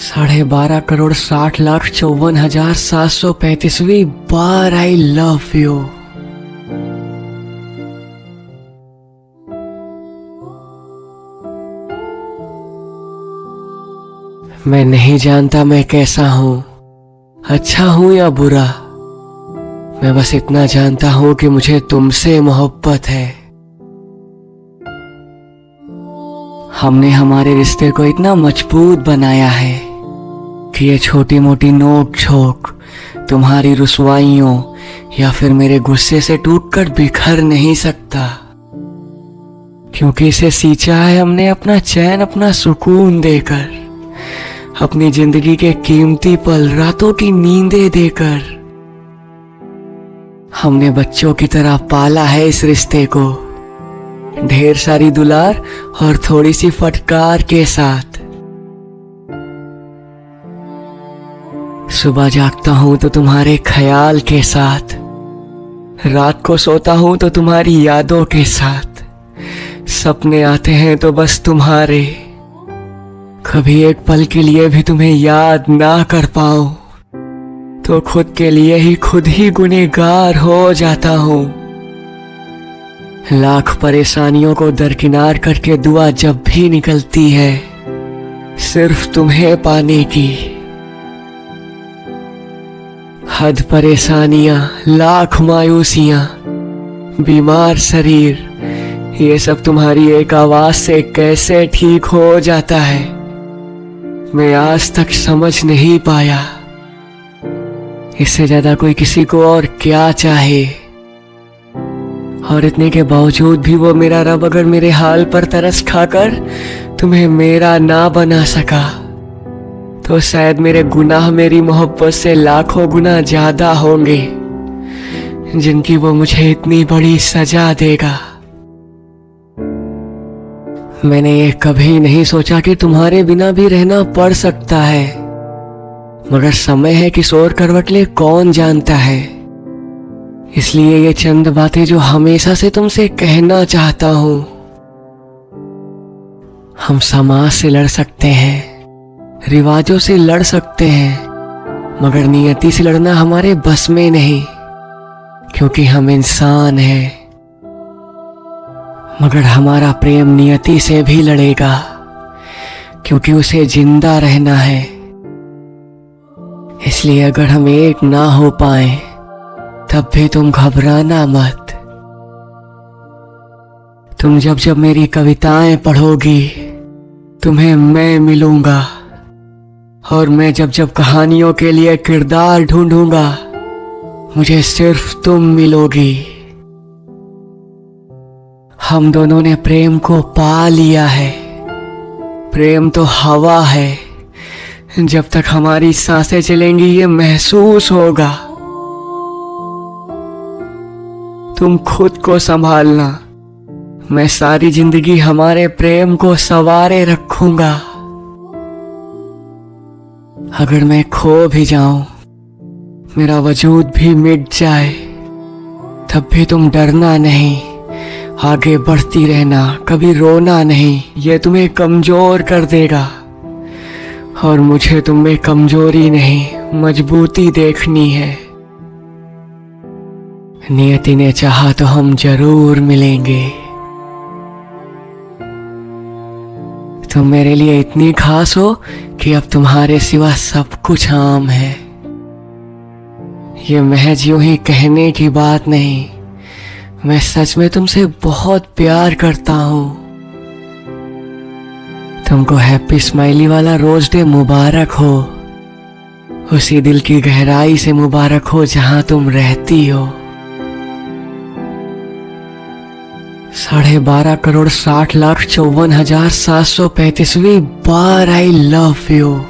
12,60,54,735वीं bar I love you. मैं नहीं जानता मैं कैसा हूं, अच्छा हूं या बुरा। मैं बस इतना जानता हूं कि मुझे तुमसे मोहब्बत है। हमने हमारे रिश्ते को इतना मजबूत बनाया है कि ये छोटी मोटी नोक झोंक तुम्हारी रुसवाइयों या फिर मेरे गुस्से से टूटकर बिखर नहीं सकता, क्योंकि इसे सींचा है हमने अपना चैन, अपना सुकून देकर, अपनी जिंदगी के कीमती पल, रातों की नींदें देकर। हमने बच्चों की तरह पाला है इस रिश्ते को, ढेर सारी दुलार और थोड़ी सी फटकार के साथ। सुबह जागता हूं तो तुम्हारे ख्याल के साथ, रात को सोता हूं तो तुम्हारी यादों के साथ। सपने आते हैं तो बस तुम्हारे, कभी एक पल के लिए भी तुम्हें याद ना कर पाऊं तो खुद के लिए ही खुद ही गुनहगार हो जाता हूं। लाख परेशानियों को दरकिनार करके दुआ जब भी निकलती है सिर्फ तुम्हें पाने की। हद परेशानियां, लाख मायूसियां, बीमार शरीर, ये सब तुम्हारी एक आवाज से कैसे ठीक हो जाता है, मैं आज तक समझ नहीं पाया। इससे ज्यादा कोई किसी को और क्या चाहे, और इतने के बावजूद भी वो मेरा रब अगर मेरे हाल पर तरस खाकर तुम्हें मेरा ना बना सका तो शायद मेरे गुनाह मेरी मोहब्बत से लाखों गुना ज्यादा होंगे, जिनकी वो मुझे इतनी बड़ी सजा देगा। मैंने ये कभी नहीं सोचा कि तुम्हारे बिना भी रहना पड़ सकता है, मगर समय है कि किस ओर करवट ले कौन जानता है। इसलिए ये चंद बातें जो हमेशा से तुमसे कहना चाहता हूं। हम समाज से लड़ सकते हैं, रिवाजों से लड़ सकते हैं, मगर नियति से लड़ना हमारे बस में नहीं, क्योंकि हम इंसान हैं। मगर हमारा प्रेम नियति से भी लड़ेगा, क्योंकि उसे जिंदा रहना है। इसलिए अगर हम एक ना हो पाए तब भी तुम घबराना मत। तुम जब जब मेरी कविताएं पढ़ोगी तुम्हें मैं मिलूंगा, और मैं जब जब कहानियों के लिए किरदार ढूंढूंगा मुझे सिर्फ तुम मिलोगी। हम दोनों ने प्रेम को पा लिया है। प्रेम तो हवा है, जब तक हमारी सांसें चलेंगी ये महसूस होगा। तुम खुद को संभालना, मैं सारी जिंदगी हमारे प्रेम को संवारे रखूंगा। अगर मैं खो भी जाऊं, मेरा वजूद भी मिट जाए, तब भी तुम डरना नहीं, आगे बढ़ती रहना, कभी रोना नहीं। ये तुम्हें कमजोर कर देगा, और मुझे तुम में कमजोरी नहीं मजबूती देखनी है। नियति ने चाहा तो हम जरूर मिलेंगे। तुम मेरे लिए इतनी खास हो कि अब तुम्हारे सिवा सब कुछ आम है। ये महज यूं ही कहने की बात नहीं, मैं सच में तुमसे बहुत प्यार करता हूं। तुमको हैप्पी स्माइली वाला रोज डे मुबारक हो, उसी दिल की गहराई से मुबारक हो जहां तुम रहती हो। 12,60,54,735वीं बार आई लव यू।